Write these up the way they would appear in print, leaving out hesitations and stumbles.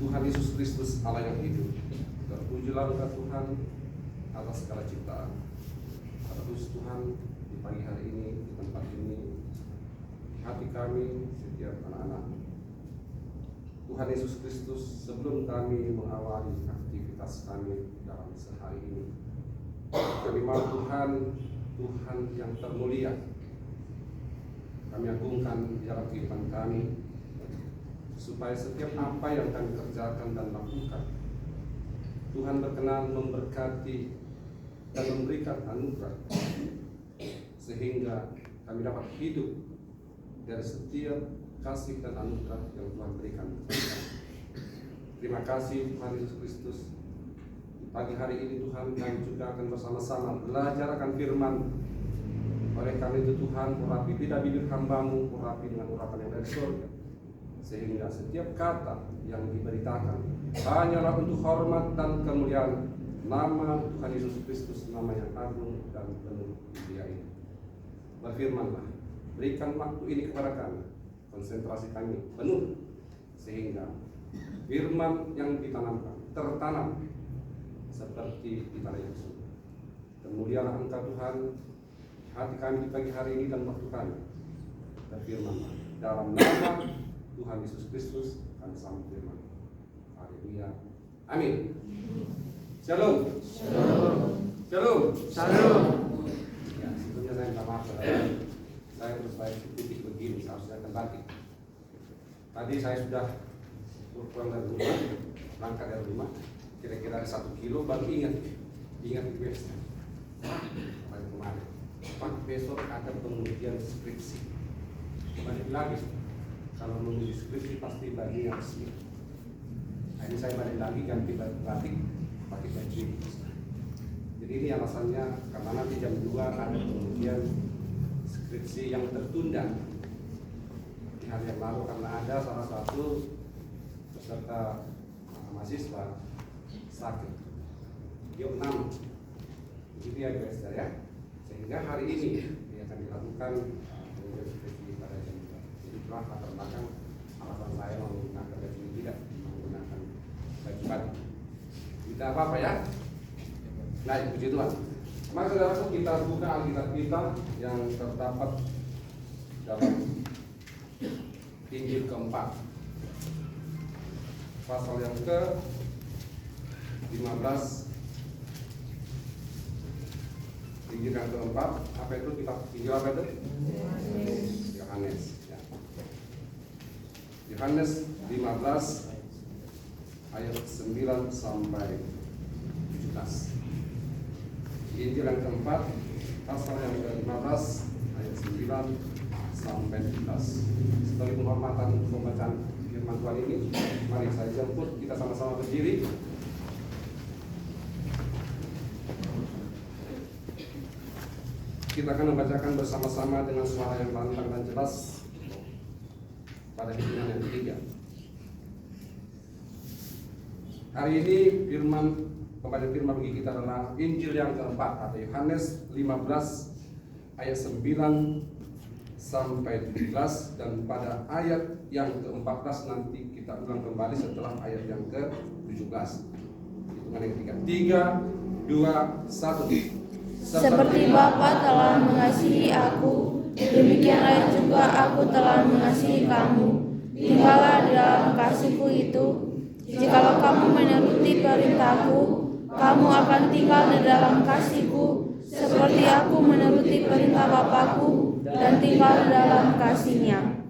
Tuhan Yesus Kristus Allah yang hidup, terpujilah Engkau Tuhan atas segala ciptaan. Terus Tuhan di pagi hari ini, di tempat ini, di hati kami, setiap anak-anak Tuhan Yesus Kristus, sebelum kami mengawali aktivitas kami dalam sehari ini, kami mau Tuhan yang termulia, kami agungkan di dalam kehidupan kami, supaya setiap apa yang kami kerjakan dan lakukan, Tuhan berkenan memberkati dan memberikan anugerah, sehingga kami dapat hidup dari setiap kasih dan anugerah yang Tuhan berikan kepada kami. Terima kasih Tuhan Yesus Kristus. Di pagi hari ini Tuhan, kami juga akan bersama-sama belajar akan firman. Oleh karena itu Tuhan, urapi lidah bibir hamba-Mu, urapi dengan urapan yang dari surga, sehingga setiap kata yang diberitakan hanyalah untuk hormat dan kemuliaan nama Tuhan Yesus Kristus, nama yang agung dan penuh mulia ini. Berfirmanlah, berikan waktu ini kepada kami, konsentrasi kami penuh, sehingga firman yang ditanamkan tertanam seperti di tanah yang subur. Kemulialah Engkau Tuhan hati kami di pagi hari ini dan waktu kami. Berfirmanlah, dalam nama Tuhan Yesus Kristus kami sambut firman. Haleluya. Amin. Shalom. Shalom. Shalom. Shalom. Ya, sebelumnya saya minta maaf, saya terus baik titik begini, seharusnya kembali. Tadi saya sudah pulang dari rumah, berangkat dari rumah, kira-kira 1 kilo, baru ingat request kemarin. Pak, besok ada pengujian skripsi. Balik lagi, kalau menguji skripsi pasti bagi yang resmi. Nah, ini saya balik lagi ganti batik pakai baju. Jadi ini alasannya karena nanti jam 2 ada pengujian skripsi yang tertunda. Di hari yang lalu karena ada salah satu peserta mahasiswa sakit, diopnam. Jadi ya guys ya. Sehingga hari ini akan dilakukan skripsi pada jam 2. Jadi itulah latar belakang alasan saya menggunakan baju ini, tidak menggunakan baju batik. Tidak apa-apa ya. Nah, puji Tuhan. Mari saudaraku, kita buka Alkitab kita yang terdapat dalam Injil keempat, pasal yang ke-15. Injil yang keempat, apa itu kitab Injil apa itu? Yohanes. Ya. Yohanes 15 ayat 9 sampai 17. Injil yang keempat, pasal yang ke-15 ayat 9 sampai 17. Sebagai penghormatan untuk pembacaan firman Tuhan ini, mari saya jemput, kita sama-sama berdiri. Kita akan membacakan bersama-sama dengan suara yang lantang dan jelas pada hitungan yang ketiga. Hari ini pembacaan firman bagi kita adalah Injil yang keempat atau Yohanes 15 ayat 9 sampai 17, dan pada ayat yang ke-14 nanti kita ulang kembali setelah ayat yang ke-17. Hitungan yang ketiga. 3, 2, 1. Seperti Bapa telah mengasihi aku, demikianlah juga aku telah mengasihi kamu. Tinggallah di dalam kasihku itu. Jikalau kamu menuruti perintahku, kamu akan tinggal di dalam kasihku, seperti aku menuruti perintah Bapakku dan tinggal di dalam kasihnya.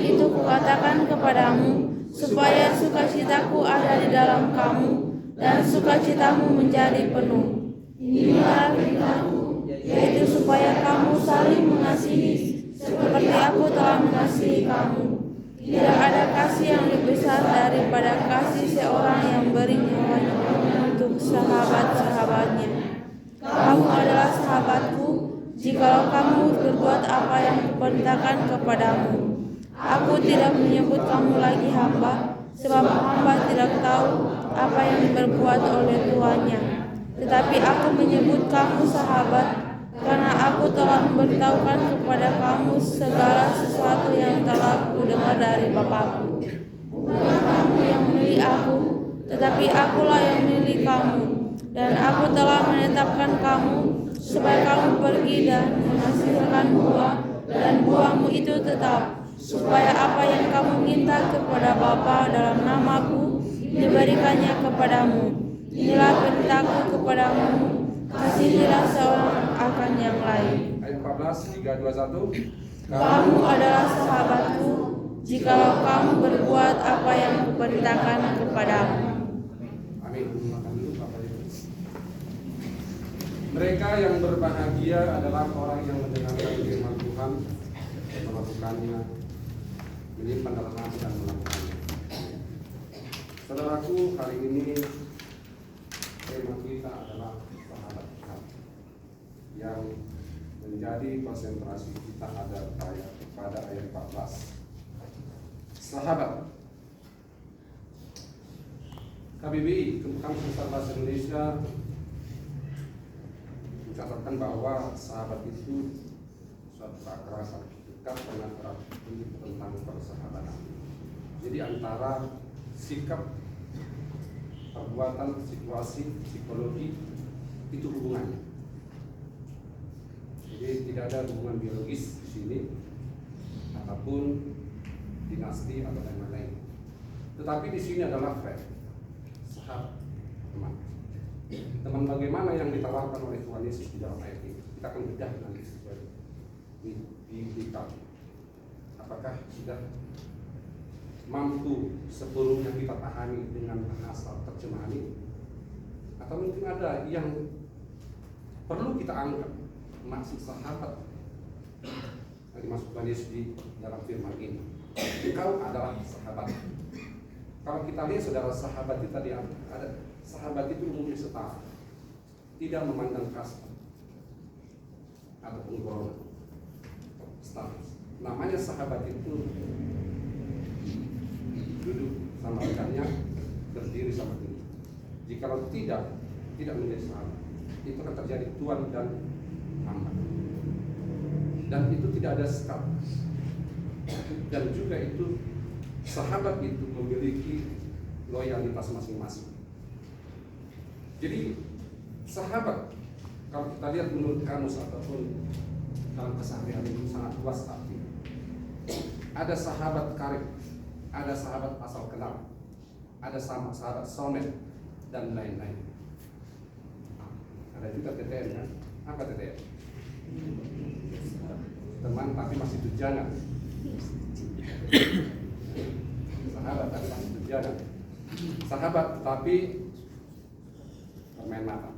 Itu kukatakan kepadamu, supaya sukacitaku ada di dalam kamu, dan sukacitamu menjadi penuh. Inilah perintahku, yaitu supaya kamu saling mengasihi, seperti aku telah mengasihi kamu. Tidak ada kasih yang lebih besar daripada kasih seorang yang beri nyawanya untuk sahabat-sahabatnya. Kamu adalah sahabatku, jikalau kamu berbuat apa yang kuperintahkan kepadamu. Aku tidak menyebut kamu lagi hamba, sebab hamba tidak tahu apa yang diperbuat oleh tuannya. Tetapi aku menyebut kamu sahabat, karena aku telah memberitahukan kepada kamu segala sesuatu yang telah kudengar dari Bapakku. Bukan kamu yang tetapi akulah yang memilih kamu, dan aku telah menetapkan kamu supaya kamu pergi dan menghasilkan buah, dan buahmu itu tetap, supaya apa yang kamu minta kepada Bapa dalam namaku diberikannya kepadamu. Inilah perintahku kepadamu, kasihilah seorang akan yang lain. Ayat 14, 3, 2, 1. Kamu adalah sahabatku jikalau kamu berbuat apa yang kuperintahkan kepadamu. Amin. Makan dulu Bapak Ibu. Mereka yang berbahagia adalah orang yang mendengarkan firman Tuhan, melakukannya, menyimpan dalam hati dan melakukannya. Saudaraku, hari ini tema kita adalah sahabat Tuhan, yang menjadi konsentrasi kita pada ayat 14. Sahabat. KBBI, Kampus Besar Bahasa Indonesia, mencatatkan bahwa sahabat itu suatu kekerasan dekat dengan erat tentang persahabatan. Jadi antara sikap, perbuatan, situasi, psikologi itu hubungannya. Jadi tidak ada hubungan biologis di sini ataupun dinasti atau lain-lain. Tetapi di sini adalah friend, sahabat, teman. Teman bagaimana yang ditawarkan oleh Tuhan Yesus di dalam ayat ini? Kita akan bedah nanti di apakah sudah mampu sepenuhnya kita pahami dengan bahasa terjemahan ini, atau mungkin ada yang perlu kita anggap maksud sahabat yang dimaksud Tuhan Yesus di dalam firman ini. Engkau adalah sahabat. Kalau kita lihat saudara, sahabat itu tadi ada sahabat itu umumnya setara, tidak memandang kasta ataupun golongan, status. Namanya sahabat itu duduk sama rekannya, berdiri sama diri. Jikalau tidak menjadi sahabat, itu akan terjadi tuan dan hamba. Dan itu tidak ada sekat. Dan juga itu sahabat itu memiliki loyalitas masing-masing. Jadi sahabat, kalau kita lihat menurut kamus ataupun dalam keseharian itu sangat luas artinya. Ada sahabat karib, ada sahabat asal kenal, ada sahabat soulmate, dan lain-lain. Ada juga TTM kan? Apa TTM? Teman tapi masih tujangan. Sahabat tapi masih tujangan. Sahabat tapi bermain mata.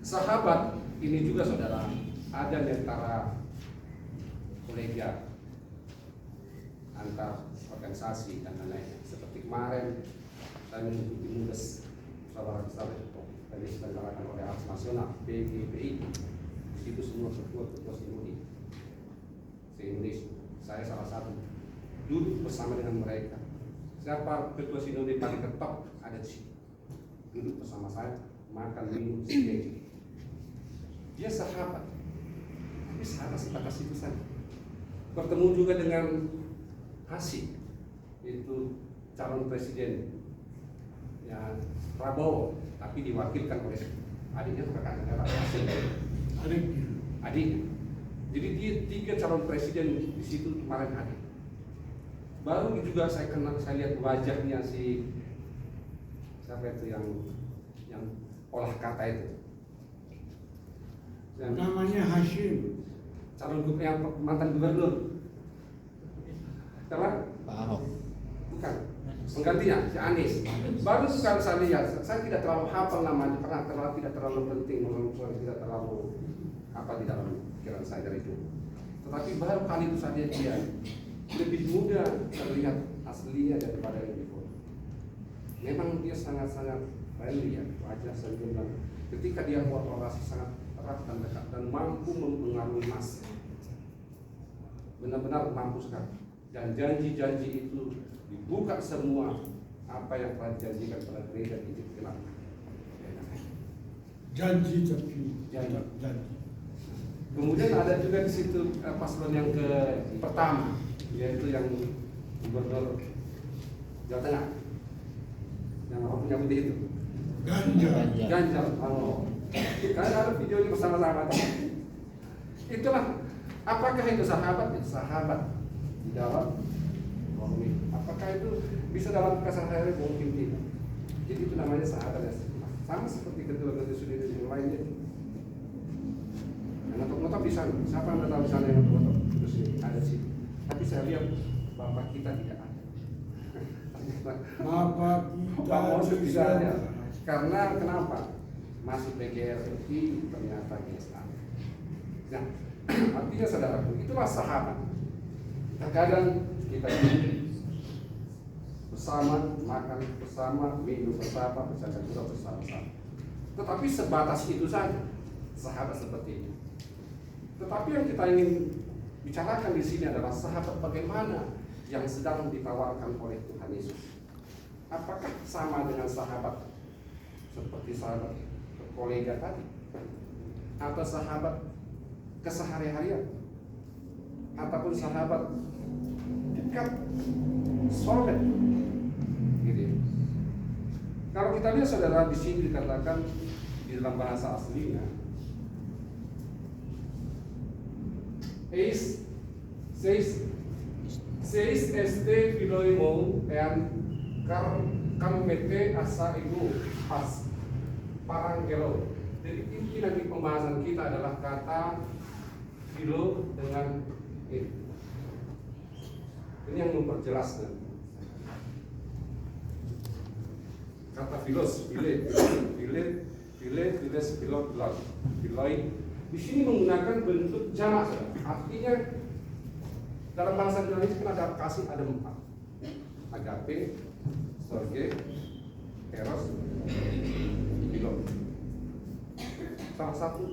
Sahabat ini juga saudara, ada di antara kolega, antar organisasi dan lain-lain. Seperti kemarin saya mengikuti MUDES saudara yang diselenggarakan oleh Ars Nasional BGPI. Di situ semua ketua sinodi se-Indonesia. Saya salah satu, duduk bersama dengan mereka. Siapa ketua sinodi paling ketop ada di situ. Duduk bersama saya, makan minum sedikit. Dia sahabat, tapi sahabat sebatas itu saja. Bertemu juga dengan Hasyim, itu calon presiden ya Prabowo, tapi diwakilkan oleh adiknya atau kakaknya Hasyim. Adik. Jadi dia 3 calon presiden di situ kemarin hadir. Baru juga saya kenal, saya lihat wajahnya si siapa itu yang olah kata itu. Dan namanya Hasyim, calon yang mantan gubernur. Telah Pak Ahok. bukan penggantinya si Anies. Baru sekali saya lihat, saya tidak terlalu hafal namanya karena tidak terlalu penting, tidak terlalu apa di dalam pikiran saya dari itu. Tetapi baru kali itu saja dia lebih muda terlihat aslinya daripada yang di foto. Memang dia sangat-sangat friendly ya, wajah senyum, dan ketika dia orasi sangat erat dan dekat dan mampu mempengaruhi massa. Benar-benar mampu sekali. Dan janji-janji itu dibuka semua apa yang telah dijanjikan pada gereja di Istiqlal. janji tapi Janji. Kemudian ada juga di situ paslon yang pertama, yaitu yang gubernur Jawa Tengah, Yang apa punya putih itu? Ganja. Ganjar. Oh. Kalian ada videonya bersama-sama. Itulah. Apakah itu sahabat? Sahabat di dalam komik. Apakah itu bisa dalam keseharian? Mungkin tidak. Jadi itu namanya sahabat yang sama seperti ketua-ketua sudara yang lainnya. Yang ngotot-ngotot di sana. Siapa yang tahu di sana yang ngotot? Terus ada sih. Tapi saya lihat bapak kita tidak ada. Bapak Bapak Moses kita bisa ada. Karena kenapa? Masih PGRI ternyata GSA. Nah, artinya saudaraku, itulah sahabat. Terkadang kita bersama, makan bersama, minum bersama, bercanda juga bersama-sama. Tetapi sebatas itu saja, sahabat seperti itu. Tetapi yang kita ingin bicarakan di sini adalah sahabat bagaimana yang sedang ditawarkan oleh Tuhan Yesus. Apakah sama dengan sahabat seperti sahabat kolega tadi, atau sahabat kesehari-harian, ataupun sahabat dekat, solid, gitu. Kalau kita lihat saudara di sini dikatakan di dalam bahasa aslinya, seis este filoimo and karmete asa ibu pas parangelo. Jadi inti dari pembahasan kita adalah kata filo dengan ini. Ini yang memperjelas nanti. Kata filos, filet, filoi. Di sini menggunakan bentuk jamak. Artinya dalam bahasa Indonesia kan ada kasih ada 4. Agape, storge, eros, filo. Salah satu.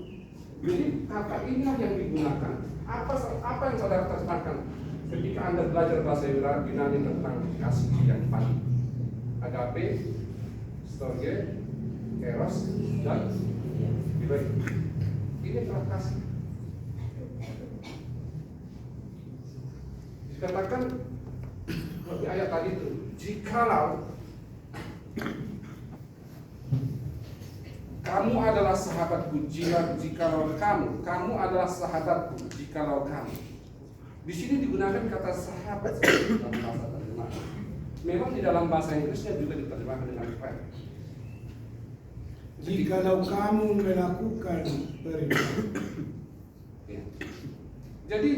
Jadi kata inilah yang digunakan. Apa yang saudara terjemahkan ketika Anda belajar bahasa Yunani tentang kasih yang 4? Agape, storge, eros, dan filo. Ini adalah kasih. Dikatakan di ayat tadi itu, jikalau kamu adalah sahabatku, jikalau kamu adalah sahabatku, jikalau kamu. Di sini digunakan kata sahabat dalam bahasa terjemahan. Memang di dalam bahasa Inggrisnya juga diterjemahkan dengan friend. Jikalau kamu melakukan perintah. Ya. Jadi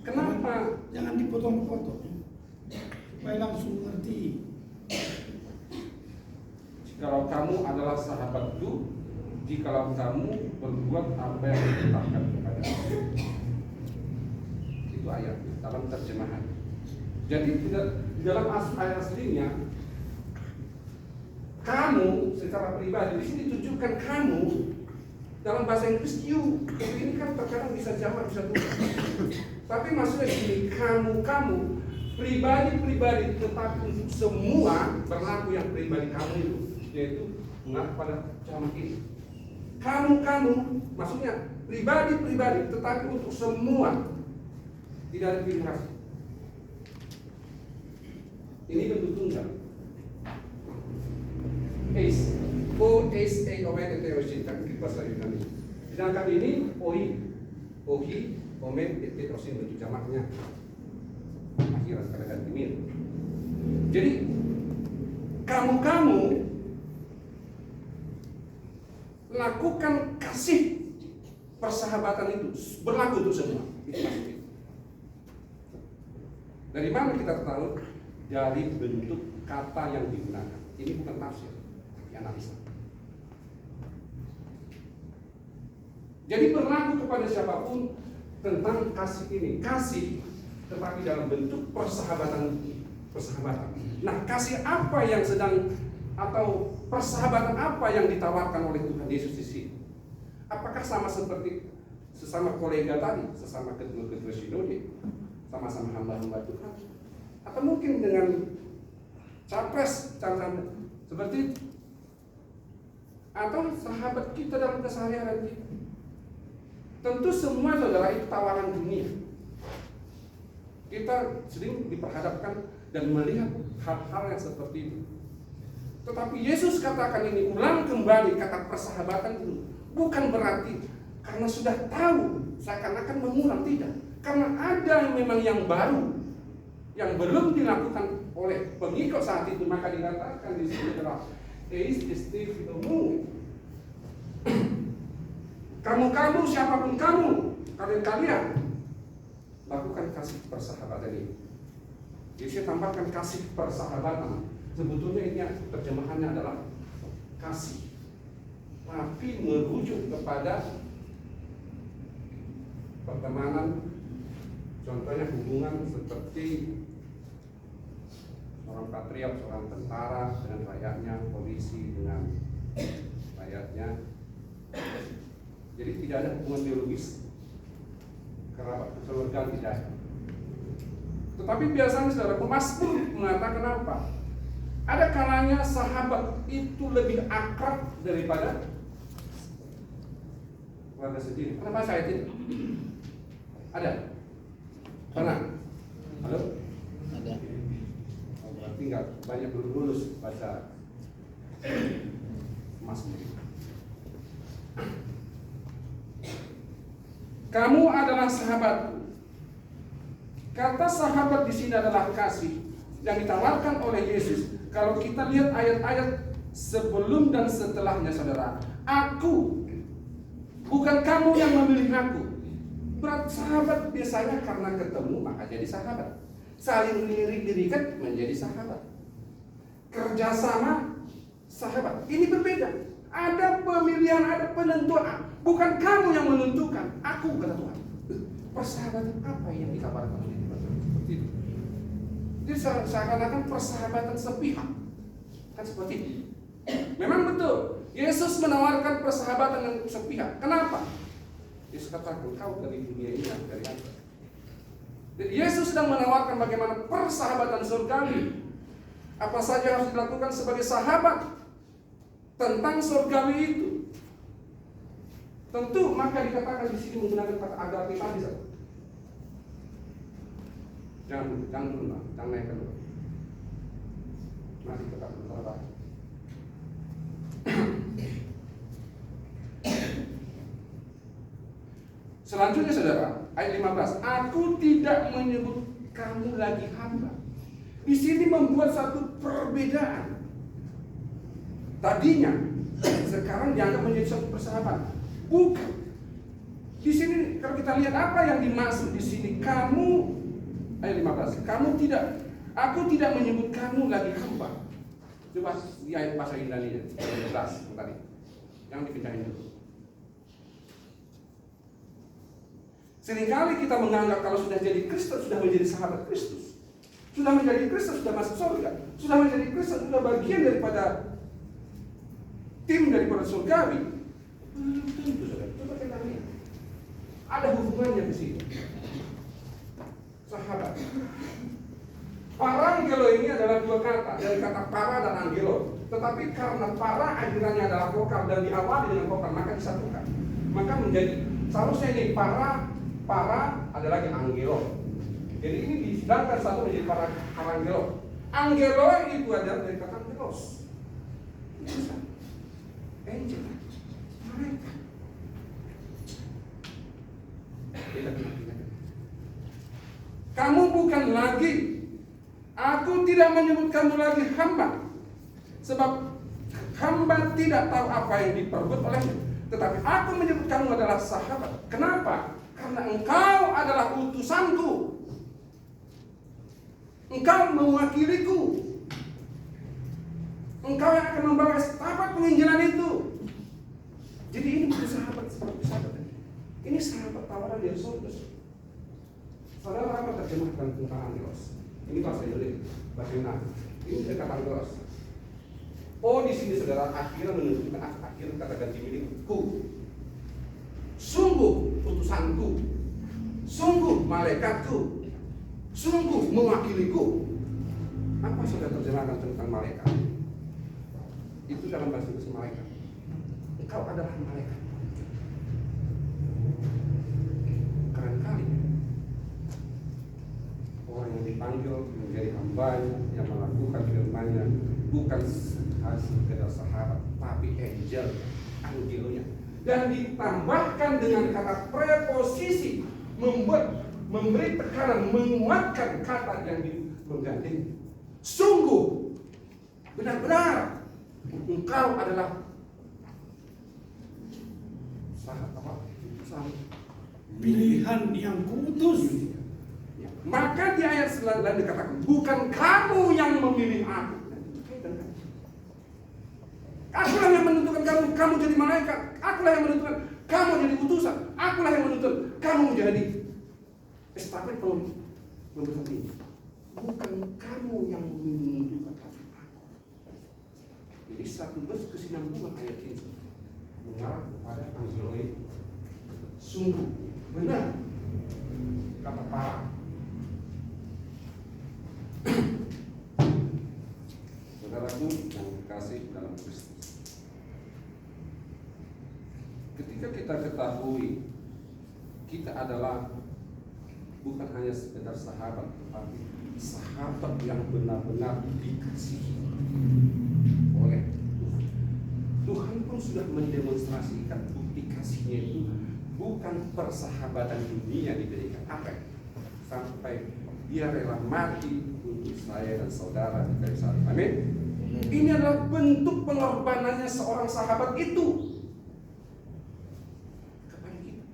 kenapa Jangan dipotong-potong supaya langsung ngerti. jikalau kamu adalah sahabatku, jikalau kamu berbuat apa yang diperintahkan kepadamu. Itu ayat dalam terjemahan. Jadi di dalam ayat aslinya kamu secara pribadi, di sini tunjukkan kamu dalam bahasa Inggris you. Ini kan terkadang bisa jamak bisa bukan. Tapi maksudnya gini, kamu pribadi, tetapi untuk semua berlaku yang pribadi kamu itu, yaitu mengacu pada jamak ini. Kamu, maksudnya pribadi, tetapi untuk semua, tidak ada pilihan. Ini bentuk tunggal. Di bahasa Yunani. Sedangkan ini ohi, omen, osin bentuk jamaknya. Akhirat kada ganti min. Jadi kamu lakukan kasih persahabatan itu berlaku untuk semua. Itu maksudnya. Dari mana kita tahu? Dari bentuk kata yang digunakan. Ini bukan tafsir, tapi analisa. Jadi berlaku kepada siapapun tentang kasih ini. Kasih, tetapi dalam bentuk persahabatan. Nah, kasih apa yang sedang atau persahabatan apa yang ditawarkan oleh Tuhan Yesus di sini? Apakah sama seperti sesama kolega tadi, sesama ketua sinode, sama-sama hamba-hamba Tuhan? Atau mungkin dengan capres seperti itu? Atau sahabat kita dalam keseharian kita? Tentu semua saudara itu tawaran dunia. Kita sering diperhadapkan dan melihat hal-hal yang seperti itu. Tetapi Yesus katakan ini, ulang kembali kata persahabatan itu. Bukan berarti karena sudah tahu seakan-akan mengulang, tidak. Karena ada yang memang yang baru yang belum dilakukan oleh pengikut saat itu, maka dikatakan di sini adalah eis istifitomu. Kamu siapapun kalian lakukan kasih persahabatan ini. Jadi saya tambahkan kasih persahabatan. Sebetulnya ini terjemahannya adalah kasih, tapi merujuk kepada pertemanan. Contohnya hubungan seperti seorang patriot, seorang tentara dengan rakyatnya, polisi dengan rakyatnya. Jadi tidak ada hubungan biologis, kerabat kekeluargaan tidak ada. Tetapi biasanya saudara pemazmur mengatakan apa? Ada kalanya sahabat itu lebih akrab daripada keluarga sendiri. Kenapa saya tidak? Ada? Pernah? Halo? Ada. Oh, berarti nggak banyak belum lulus baca Mazmur. Kamu adalah sahabatku. Kata sahabat di sini adalah kasih yang ditawarkan oleh Yesus. Kalau kita lihat ayat-ayat sebelum dan setelahnya, saudara, aku, bukan kamu yang memilih aku. Berarti sahabat biasanya karena ketemu maka jadi sahabat. Saling dirikan menjadi sahabat. Kerjasama sahabat. Ini berbeda. Ada pemilihan, ada penentuan. Bukan kamu yang menentukan, aku, kata Tuhan. Persahabatan apa yang dikabarkan oleh Tuhan? Seperti itu. Jadi seakan-akan persahabatan sepihak. Kan seperti itu. Memang betul, Yesus menawarkan persahabatan yang sepihak. Kenapa? Yesus katakan, kau dari dunia ini, dari aku. Jadi Yesus sedang menawarkan bagaimana persahabatan surgawi. Apa saja yang harus dilakukan sebagai sahabat tentang surgawi itu. Tentu maka dikatakan di sini menggunakan kata agape tadi. Jangan dulu, jangan naikkan dulu. Masih tetap bersahabat. Selanjutnya saudara, ayat 15. Aku tidak menyebut kamu lagi hamba. Di sini membuat satu perbedaan. Tadinya, sekarang dianggap menjadi satu persahabatan. Bukan. Di sini kalau kita lihat apa yang dimaksud di sini, kamu, ayat 15. Aku tidak menyebut kamu lagi hamba. Coba di ayat bahasa Yunani 11 tadi. Yang dipindahin dulu. Seringkali kita menganggap kalau sudah jadi Kristen sudah menjadi sahabat Kristus. Sudah menjadi Kristen sudah masuk surga. Sudah menjadi Kristen sudah bagian daripada tim daripada surgawi. Belum tentu, saudara. Coba kita lihat. Ada hubungannya di sini. Sahabat. Parangelo ini adalah dua kata, dari kata para dan angelo. Tetapi karena para akhirannya adalah vokal dan diawali dengan vokal, maka disatukan. Maka menjadi seharusnya ini para ada lagi angelo. Jadi ini disidangkan satu menjadi para angelo. Angelo itu adalah dari kata angelos. Angel. Kamu bukan lagi, aku tidak menyebut kamu lagi hamba, sebab hamba tidak tahu apa yang diperbuat olehnya. Tetapi aku menyebut kamu adalah sahabat. Kenapa? Karena engkau adalah utusanku. Engkau mewakiliku. Engkau yang akan membawa estafet penginjilan itu. Jadi ini bukan sahabat seperti sahabat. Ini sahabat tawaran dari surga. Saudara apa terjemahkan tentang angelos? Ini bahasa Yunani, bahasa Yunani. Ini dekat angelos. Oh, di sini saudara akhirnya menunjukkan akhir kata ganti milikku. Sungguh utusanku, sungguh malaikatku, sungguh mewakiliku. Apa saudara terjemahkan tentang malaikat? Itu dalam bahasa Inggris malaikat. Engkau adalah malaikat. Keren kali. Orang yang yang dipanggil menjadi hamba-Nya, yang melakukan firman-Nya, bukan sekedar sahabat, tapi angelnya. Dan ditambahkan dengan kata preposisi, memberi tekanan, menguatkan kata yang menggantinya. Sungguh, benar-benar engkau adalah pilihan yang kuutus. Maka di ayat selanjutnya dikatakan, bukan kamu yang memilih aku. Akulah yang menentukan kamu jadi malaikat. Akulah yang menentukan kamu jadi utusan. Akulah yang menentukan kamu menjadi estafet pembesar ini. Bukan kamu yang menentukan aku. Jadi 1 kesinambungan ayat ini mengarah kepada angeloi. Sungguh benar kata para saudaraku yang dikasih dalam Kristus. Ketika kita ketahui kita adalah bukan hanya sekedar sahabat, tetapi sahabat yang benar-benar dikasihi oleh Tuhan. Tuhan pun sudah mendemonstrasikan bukti kasihnya itu bukan persahabatan dunia diberikan apa sampai dia rela mati untuk saya dan saudara di kayu salib. Amin. Ini adalah bentuk pengorbanannya seorang sahabat itu kepada kita.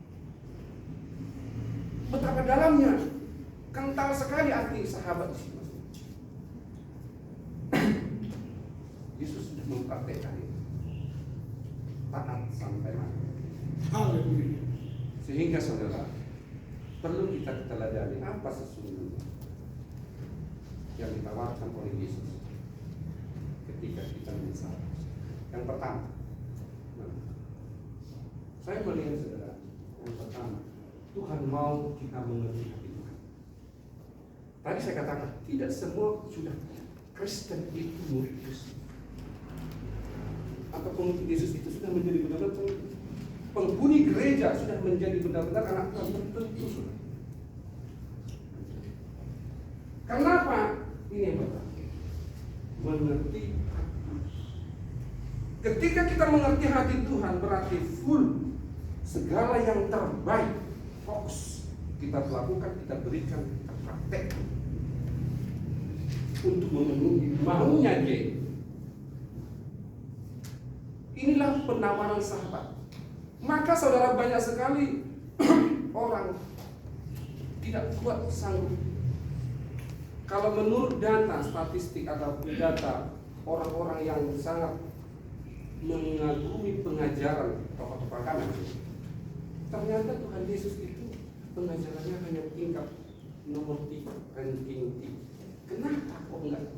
Betapa dalamnya, kental sekali arti sahabat di sini. Yesus sudah mempraktekkan itu. Taat sampai mati. Haleluya. Sehingga saudara, perlu kita teladani apa sesungguhnya yang ditawarkan oleh Yesus ketika kita mensalah. Yang pertama, saya melihat saudara, yang pertama, Tuhan mau kita mengerti hati Tuhan. Tadi saya katakan, tidak semua sudah Kristen itu murid Yesus. Atau pengikut Yesus itu sudah menjadi benar-benar penghuni gereja, sudah menjadi benar-benar anak Tuhan tertentu. Kenapa? Ini yang pertama, mengerti hati. Ketika kita mengerti hati Tuhan, berarti full segala yang terbaik, fokus kita lakukan, kita berikan, kita praktekkan untuk memenuhi maunya Dia. Inilah penawaran sahabat. Maka saudara, banyak sekali orang tidak kuat sanggup. Kalau menurut data statistik atau data orang-orang yang sangat mengagumi pengajaran tokoh-tokoh agama, ternyata Tuhan Yesus itu pengajarannya hanya tingkat nomor 3, ranking 3. Kenapa kok enggak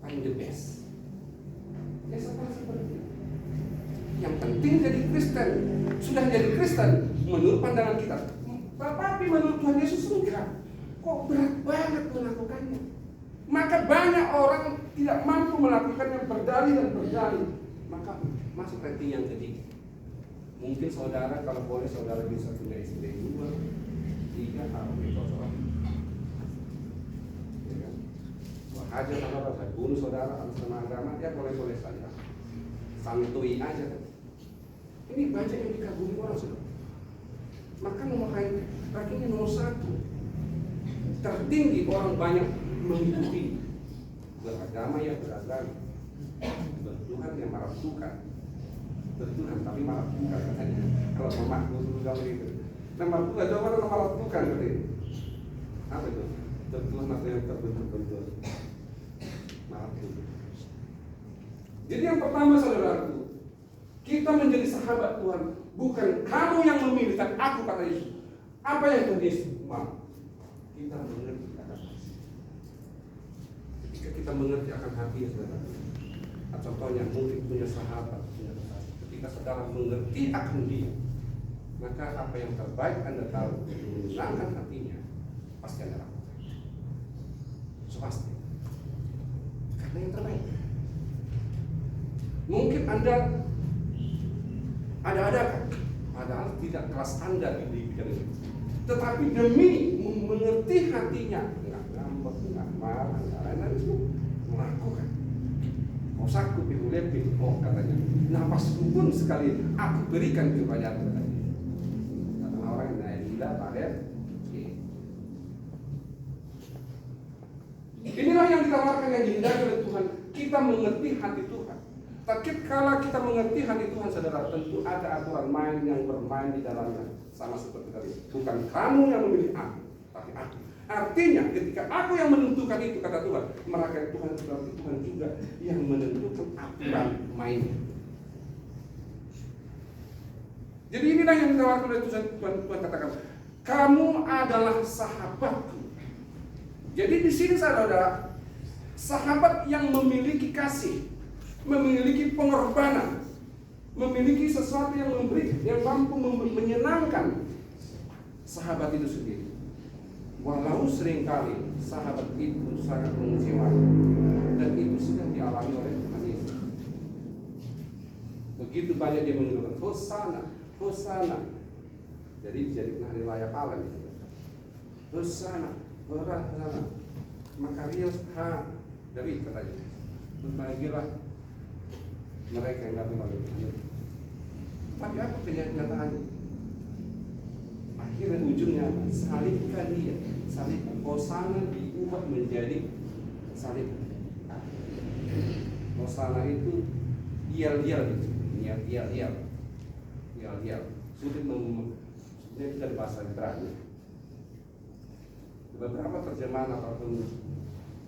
paling the best? Ya seperti itu. Yang penting jadi Kristen, sudah jadi Kristen menurut pandangan kita. Tetapi menurut Tuhan Yesus enggak. Kok berat banget melakukannya? Maka banyak orang tidak mampu melakukannya, berdalih dan berdalih. Maka masuk ranking yang ketiga. Mungkin saudara, kalau boleh saudara bisa punya istri 2, 3, harus cocok. Ya kan? Wah, hajar saudara, saya bunuh saudara atas nama agama, ya boleh-boleh saja. Santuy aja kan. Ini banyak yang dikagumi orang saudara. Maka nomor rankingnya nomor 1. Tertinggi, orang banyak mengikuti. Beragama ya beragama, bertuhan ya marah Tuhan, bertuhan tapi marah Tuhan katanya. Kalau memaku dulu kali itu, nama Tuhan coba nama marah Tuhan berarti apa itu? Bertuhan atau yang terbentur-bentur marah Tuhan. Jadi yang pertama saudaraku, kita menjadi sahabat Tuhan bukan kamu yang memilih, tapi aku, kata Yesus. Apa yang Tuhan Yesus mau? Kita mengerti akan hati. Ketika kita mengerti akan hati, saudara. Contohnya mungkin punya sahabat, punya kekasih. Ketika saudara mengerti akan dia, maka apa yang terbaik Anda tahu menyenangkan hatinya, pasti Anda lakukan. Pasti. Karena yang terbaik. Mungkin Anda ada-ada kan, padahal tidak kelas Anda di bidang itu. Tetapi demi mengerti hatinya, nggak ngambek, nggak marah, nggak lain-lain, itu melakukan. Kosaku pihulepi, oh katanya, napasku pun sekali aku berikan kepada aku. Kata orang yang tidak pada. Inilah yang ditawarkan yang dihindari oleh Tuhan. Kita mengerti hati Tuhan. Tapi kalau kita mengerti hati Tuhan, saudara, tentu ada aturan main yang bermain di dalamnya. Sama seperti tadi. Bukan kamu yang memilih aku, tapi aku. Artinya ketika aku yang menentukan itu, kata Tuhan, maka Tuhan berarti Tuhan juga yang menentukan aturan mainnya. Jadi inilah yang ditawarkan oleh Tuhan katakan, kamu adalah sahabatku. Jadi di sini saudara, sahabat yang memiliki kasih, memiliki pengorbanan, memiliki sesuatu yang memberi, yang mampu menyenangkan sahabat itu sendiri. Walau seringkali sahabat itu sangat mengecewakan, dan itu sudah dialami oleh Tuhan Yesus. Begitu banyak dia mengeluarkan Hosana, Hosana. Jadi hari raya Allah itu. Hosana, Hosana. Maka Rios dari katanya, berbahagialah mereka yang datang melalui Tuhan. Tapi apa kenyataannya? Akhirnya ujungnya salibkan dia, salibkan. Hosana diubah menjadi salib. Hosana itu yel-yel gitu, yel-yel. Sulit dia dari bahasa Ibrani. Beberapa terjemahan ataupun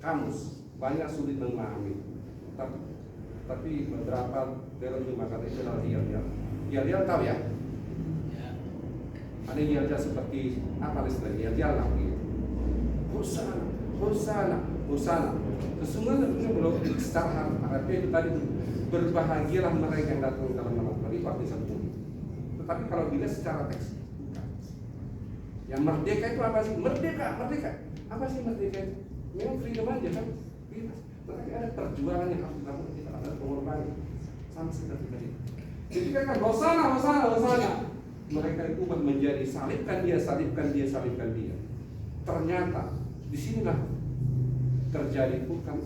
kamus banyak sulit memahami. Tapi beberapa dalam mengatakan itu adalah yel-yel. Yel-yel tahu ya? Ada yang yel seperti apa istilahnya? Yel lagi. Hosana, Hosana, Hosana. Sesungguhnya belum secara Arabia itu tadi berbahagialah mereka yang datang dalam nama Tuhan. Itu arti satu. Tetapi kalau bila secara teks bukan. Yang merdeka itu apa sih? Merdeka. Apa sih merdeka itu? Memang freedom aja kan? Bebas. Tetapi ada perjuangan yang harus dilakukan, kita ada pengorbanan. Sama seperti tadi. Jadi kan Hosana. Mereka diubah menjadi salibkan dia. Ternyata disinilah terjadi bukan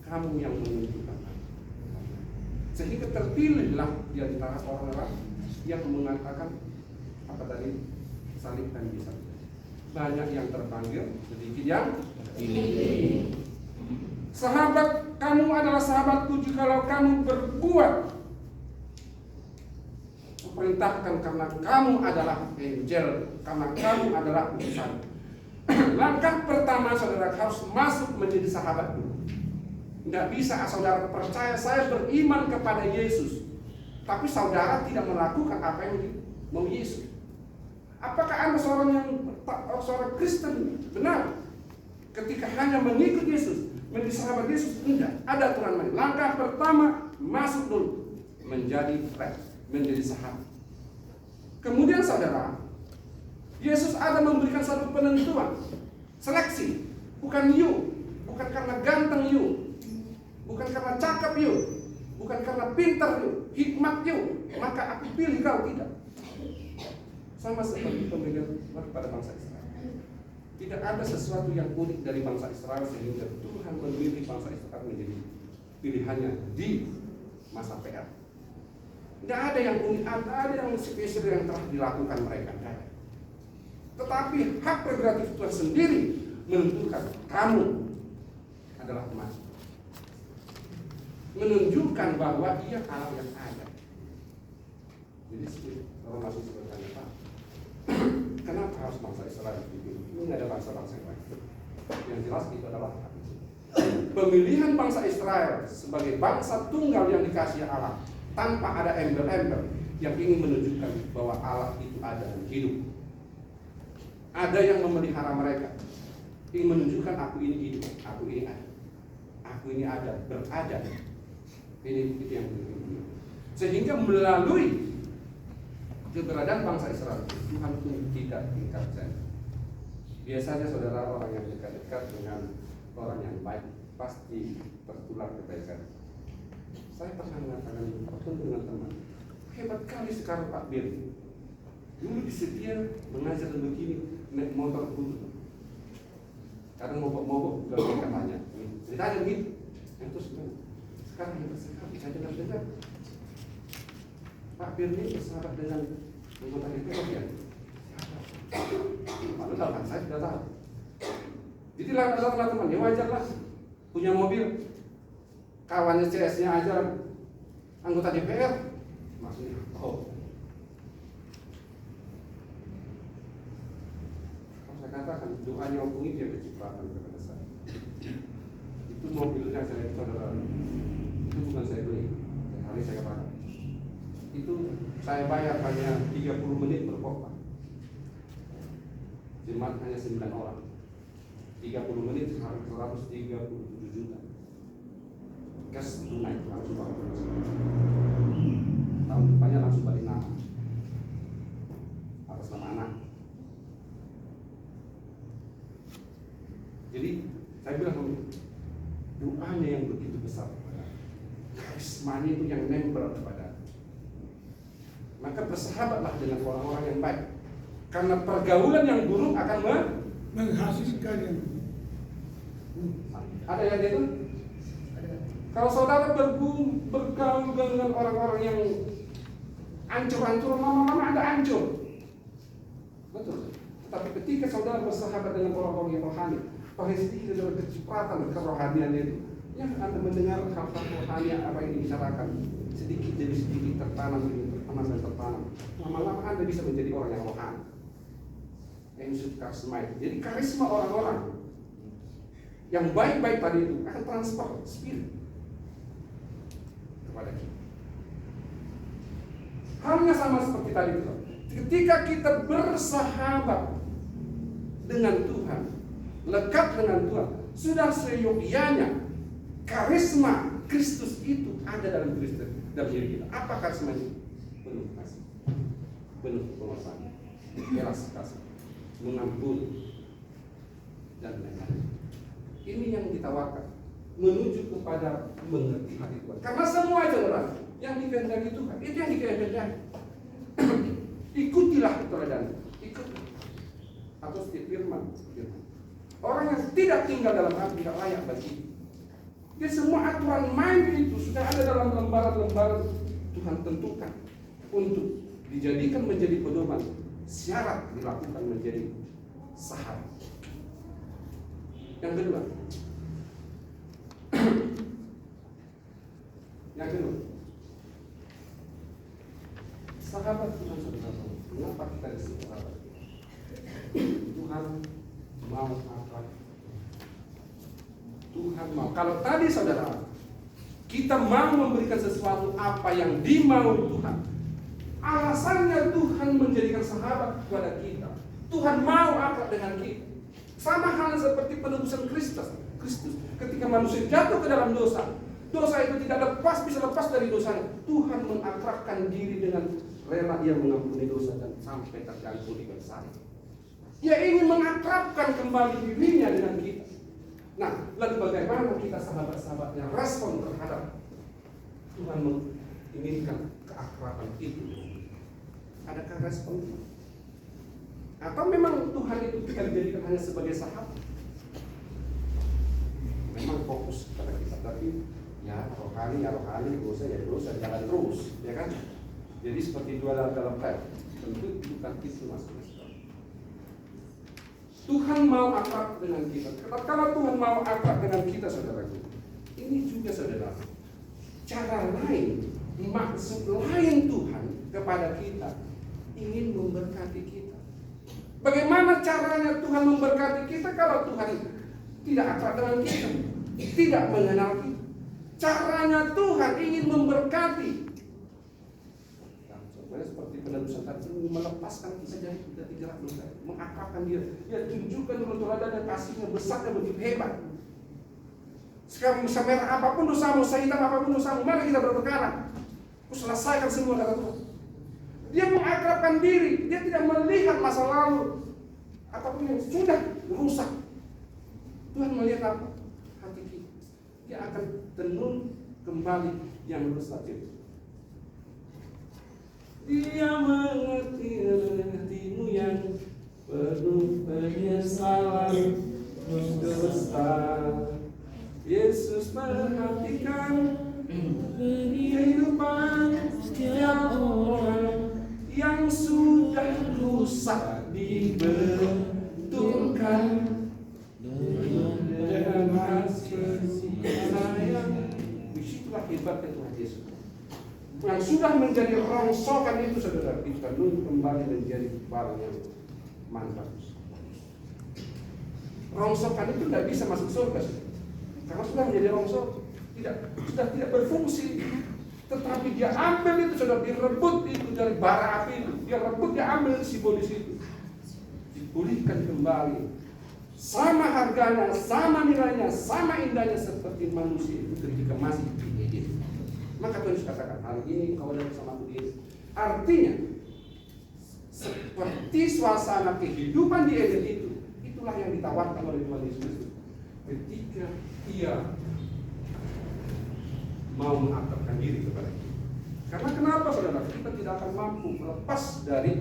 kamu yang menentukan, sehingga terpilihlah di antara orang-orang yang mengatakan apa tadi, salibkan dia. Banyak yang terpanggil, sedikit yang pilih. Sahabat, kamu adalah sahabatku jikalau kamu berbuat perintahkan, karena kamu adalah angel, karena kamu adalah utusan. Langkah pertama saudara harus masuk menjadi sahabat dulu. Tidak bisa saudara percaya saya beriman kepada Yesus, tapi saudara tidak melakukan apa yang mau Yesus. Apakah Anda seorang Kristen benar ketika hanya mengikut Yesus, menjadi sahabat Yesus? Tidak. Ada aturan lain. Langkah pertama masuk dulu menjadi friend, menjadi sahabat. Kemudian saudara, Yesus ada memberikan satu penentuan, seleksi. Bukan you, bukan karena ganteng you, bukan karena cakep you, bukan karena pintar you, hikmat you, maka aku pilih kau, tidak. Sama seperti pemilihan pada bangsa Israel. Tidak ada sesuatu yang unik dari bangsa Israel sehingga Tuhan memilih bangsa Israel menjadi pilihannya di masa PR. Tidak ada yang unik, ada yang spesial yang telah dilakukan mereka. Tetapi hak prerogatif Tuhan sendiri menentukan kamu adalah emas. Menunjukkan bahwa ia Allah yang ada. Jadi orang masuk bertanya, Pak, kenapa harus bangsa Israel dipilih? Ini nggak ada bangsa-bangsa yang lain. Yang jelas itu adalah pemilihan bangsa Israel sebagai bangsa tunggal yang dikasihi Allah, tanpa ada embel-embel yang ingin menunjukkan bahwa Allah itu ada dan hidup. Ada yang memelihara mereka, ingin menunjukkan aku ini hidup, aku ini ada, aku ini ada, berada. Ini itu yang penting. Sehingga melalui keberadaan bangsa Israel, Tuhan pun tidak tingkat saya. Biasanya saudara, orang yang dekat-dekat dengan orang yang baik pasti tertular kebaikan. Saya pernah mengatakan dengan teman, hebat kali sekarang Pak Bir. Dulu disedia mengajar begini, naik motor dulu, Kadang mau katanya, ceritanya begitu. Yang terus sekarang hebat sekali, saya dengar Pak Firly bersahabat dengan anggota DPR ya. Padahal kan saya sudah tahu. Jadi lah teman, ya wajar lah punya mobil, kawannya CS-nya aja anggota DPR, maksudnya saya katakan doanya opung itu yang kecipratan kepada saya. Itu mobilnya saya saudara, itu bukan saya beli. Hari saya katakan itu saya bayar hanya 30 menit per kota. Jemaat hanya 9 orang. 30 menit harus 137 juta. Cash tunai langsung balik. Tahun depannya langsung balik nama atas nama anak. Jadi saya bilang doanya yang begitu besar, karismanya itu yang nempel kepada. Maka bersahabatlah dengan orang-orang yang baik, karena pergaulan yang buruk akan menghasilkan yang ada yang itu. Kalau saudara bergaul dengan orang-orang yang ancur-ancur, lama-lama Anda ancur. Betul. Tetapi ketika saudara bersahabat dengan orang-orang yang rohani, pasti adalah kecipratan kerohanian itu. Yang Anda mendengar hal-hal rohani apa yang dibicarakan, sedikit demi sedikit tertanam dan tertanam. Lama-lama Anda bisa menjadi orang yang rohani. Yang karismatik. Jadi karisma orang-orang yang baik-baik tadi itu akan transfer spirit kepada kita. Halnya sama seperti tadi itu. Ketika kita bersahabat dengan Tuhan, lekat dengan Tuhan, sudah seyogianya karisma Kristus itu ada dalam diri kita. Apa karisma itu? Penuh kasih, penuh penguasaan, belas kasih, mengampuni, dan lain-lain. Ini yang ditawarkan, menuju kepada mengerti hati Tuhan. Karena semua saudara yang dikehendaki Tuhan, itu yang dikehendaki. Ikutilah teladan, ikutlah. Atau setiap firman. Orang yang tidak tinggal dalam hati tidak layak bagi. Jadi semua aturan main itu sudah ada dalam lembaran-lembaran Tuhan tentukan untuk dijadikan menjadi pedoman. Syarat dilakukan menjadi sahabat. Yang kedua, sahabat Tuhan saudara. Mengapa kita disebut sahabat? Tuhan mau apa? Tuhan mau. Kalau tadi saudara, kita mau memberikan sesuatu apa yang dimaui Tuhan. Alasannya Tuhan menjadikan sahabat kepada kita. Tuhan mau akrab dengan kita. Sama halnya seperti penebusan Kristus. Ketika manusia jatuh ke dalam dosa itu tidak bisa lepas dari dosanya. Tuhan mengakrabkan diri dengan rela, Ia mengampuni dosa dan sampai tergantung di kayu salib. Ia ingin mengakrabkan kembali dirinya dengan kita. Nah, lalu bagaimana kita sahabat-sahabatnya respon terhadap Tuhan menginginkan keakraban itu? Adakah respon? Atau memang Tuhan itu kita dijadikan hanya sebagai sahabat? Memang fokus pada kita, tapi ya rohani, dosa jalan terus, ya kan? Jadi seperti dua dalam rel, tentu bukan itu maksudnya. Tuhan mau akrab dengan kita. Kalau Tuhan mau akrab dengan kita, saudaraku, ini juga saudara, cara lain, maksud lain Tuhan kepada kita, ingin memberkati kita. Bagaimana caranya Tuhan memberkati kita kalau Tuhan tidak akrab dengan kita, tidak mengenal kita? Caranya Tuhan ingin memberkati. Sebenarnya seperti penebusan tadi, melepaskan kita dari tidak dosa, mengakrabkan dia. Dia tunjukkan dulu teladan dan kasihnya besarnya begitu hebat. Sekarang semerah apapun dosamu, sehitam apapun dosamu, mari kita berperkara. Aku selesaikan semua kata Tuhan. Dia mengakrabkan diri, dia tidak melihat masa lalu ataupun yang sudah rusak. Tuhan melihat apa? Hati kita. Dia akan tenun kembali yang rusak itu. Dia mengerti hatimu yang penuh penyesalan. dosa. Yesus perhatikan kehidupan setiap orang yang sudah rusak dibetulkan dengan kasih sayang. Disitulah hebatnya Tuhan Yesus. Yang sudah menjadi rongsokan itu saudara, dipenuhi kembali menjadi barang yang mantap. Rongsokan itu tidak bisa masuk surga, karena sudah menjadi rongsok, sudah tidak berfungsi. Tetapi dia ambil itu, sudah direbut itu dari bara api itu. Dia rebut, dia ambil simbolis itu, dipulihkan kembali. Sama harganya, sama nilainya, sama indahnya seperti manusia itu ketika masih di Eden. Maka Tuhan Yesus katakan, hari ini kau ada bersama aku di Eden. Artinya, seperti suasana kehidupan di Eden itu, itulah yang ditawarkan oleh Tuhan Yesus ketika Ia mau mengakrabkan diri kepada kita. Karena kenapa saudara? Kita tidak akan mampu melepas dari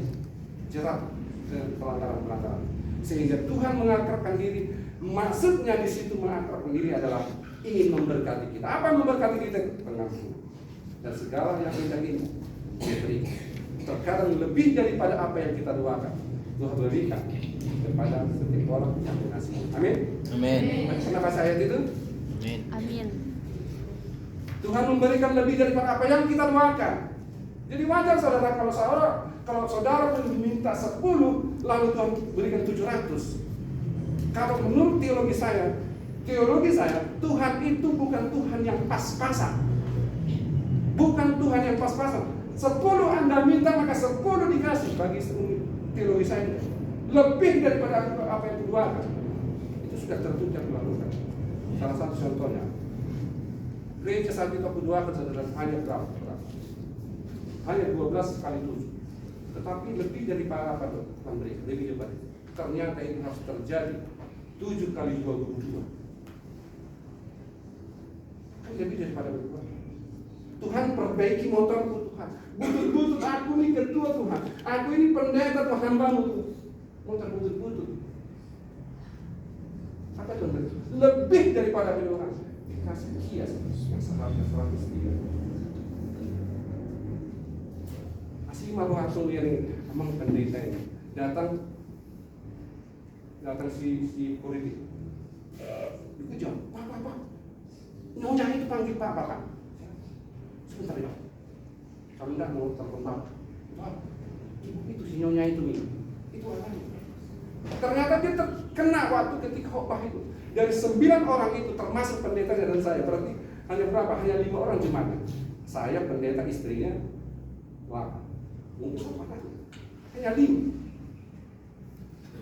jerat pelanggaran-pelanggaran. Sehingga Tuhan mengakrabkan diri. Maksudnya di situ mengakrabkan diri adalah ingin memberkati kita. Apa memberkati kita? Pengampunan dan segala yang kita ingin diberikan. Terkadang lebih daripada apa yang kita doakan, Tuhan berikan kepada setiap orang yang mengasihi. Amin. Amin. Kenapa ayat itu? Amin. Amin. Tuhan memberikan lebih daripada apa yang kita doakan. Jadi wajar saudara kalau saudara pun diminta 10, lalu Tuhan berikan 700. Kalau menurut teologi saya, Tuhan itu bukan Tuhan yang pas-pasan. Bukan Tuhan yang pas-pasan. 10 Anda minta maka 10 dikasih. Bagi teologi saya lebih daripada apa yang didoakan. Itu sudah tertutup dilakukan. Salah satu contohnya, gereja saat itu aku doakan saudara hanya berapa? Hanya 12 kali 7. Tetapi lebih daripada apa Tuhan berikan, lebih daripada itu. Ternyata itu harus terjadi 7 kali 22. Kan lebih daripada berdoa. Tuhan perbaiki motorku Tuhan. Butut-butut aku ini ketua Tuhan. Aku ini pendeta Tuhan hambamu Tuhan. Motor butut-butut. Apa Tuhan beri? Lebih daripada berdoa. Dikasih kias yang seharusnya 103. Asli malu langsung yang emang pendeta ini datang si politik. Dikejar, Pak. Nyonya itu panggil Pak. Sebentar ya. Kalau enggak mau terkembang. Pak, itu si nyonya itu nih. Itu apa? Ternyata dia terkena waktu ketika khotbah itu. Dari 9 orang itu termasuk pendetanya dan saya. Berarti hanya berapa? Hanya 5 orang jemaatnya. Saya, pendeta, istrinya, wah, mungkin apa? Hanya 5.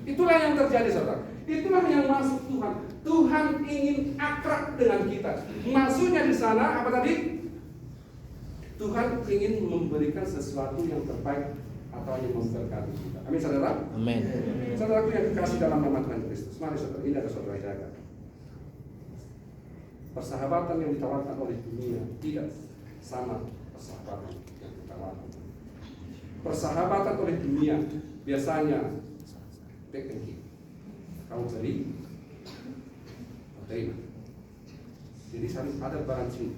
Itulah yang terjadi saudara. Itulah yang masuk Tuhan. Tuhan ingin akrab dengan kita. Maksudnya di sana apa tadi? Tuhan ingin memberikan sesuatu yang terbaik atau yang memberkati kita. Amin saudara. Amin. Saudaraku yang dikasih dalam nama Tuhan Kristus. Mari saudara, ini ada saudara jaga. Persahabatan yang ditawarkan oleh dunia tidak sama persahabatan yang ditawarkan. Persahabatan oleh dunia biasanya teknik. Kamu beli, terima. Jadi saling ada barang sini.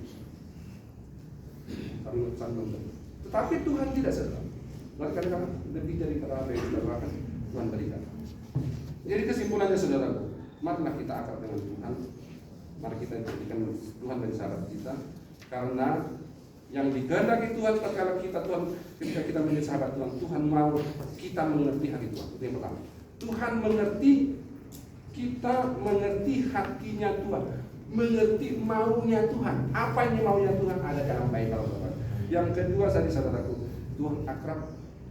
Saling memberi. Tetapi Tuhan tidak sedang. Kadang-kadang lebih daripada apa yang kita doakan, Tuhan berikan. Jadi kesimpulannya saudaraku, marilah kita akrab dengan Tuhan. Mari kita jadikan Tuhan dan sahabat kita. Karena yang dikehendaki Tuhan ketika kita menjadi sahabat Tuhan, Tuhan mau kita mengerti hati Tuhan. Itu yang pertama. Tuhan mengerti, kita mengerti hatinya Tuhan, mengerti maunya Tuhan. Apa yang maunya Tuhan ada dalam Bible. Yang kedua saudaraku,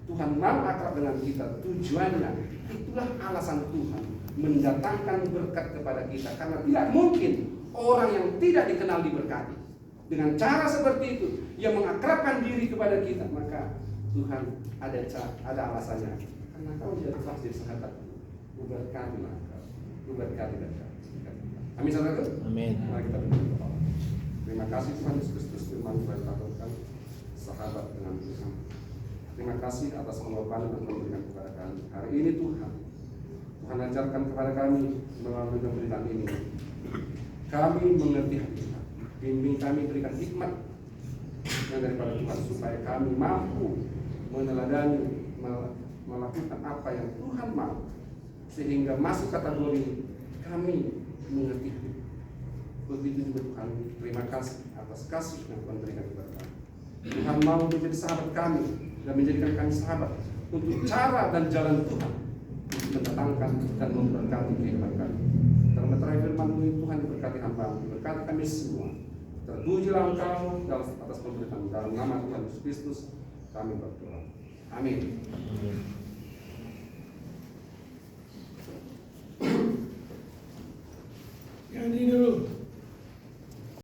Tuhan mau akrab dengan kita. Tujuannya, itulah alasan Tuhan mendatangkan berkat kepada kita. Karena tidak mungkin orang yang tidak dikenal diberkati. Dengan cara seperti itu, yang mengakrabkan diri kepada kita, maka Tuhan ada alasannya. Karena kau tidak ikhlas jadi sahabat, berkatilah kau, berkati dan amin saudara. Amin. Mari kita berdoa. Terima kasih Tuhan Yesus Kristus, firman Tuhan katakan sahabat dengan Tuhan. Terima kasih atas pengorbanan yang Tuhan berikan kepada kami. Hari ini Tuhan Tuhan ajarkan kepada kami melalui pemberitaan ini. Kami mengerti hati Tuhan. Bimbing kami, berikan hikmat yang daripada Tuhan supaya kami mampu meneladani, melakukan apa yang Tuhan mau, sehingga masuk kategori kami mengerti. Begitu juga Tuhan, terima kasih atas kasih yang Tuhan berikan kepada kami. Tuhan mau menjadi sahabat kami dan menjadikan kami sahabat untuk cara dan jalan Tuhan untuk mendatangkan dan memberkati kehidupan kami. Dalam terakhir firman-Mu Tuhan, diberkati hamba-Mu, diberkati kami semua. Terpujilah Engkau atas pemberitaan dalam nama Tuhan Yesus Kristus kami berdoa. Amin. Nyanyi dulu.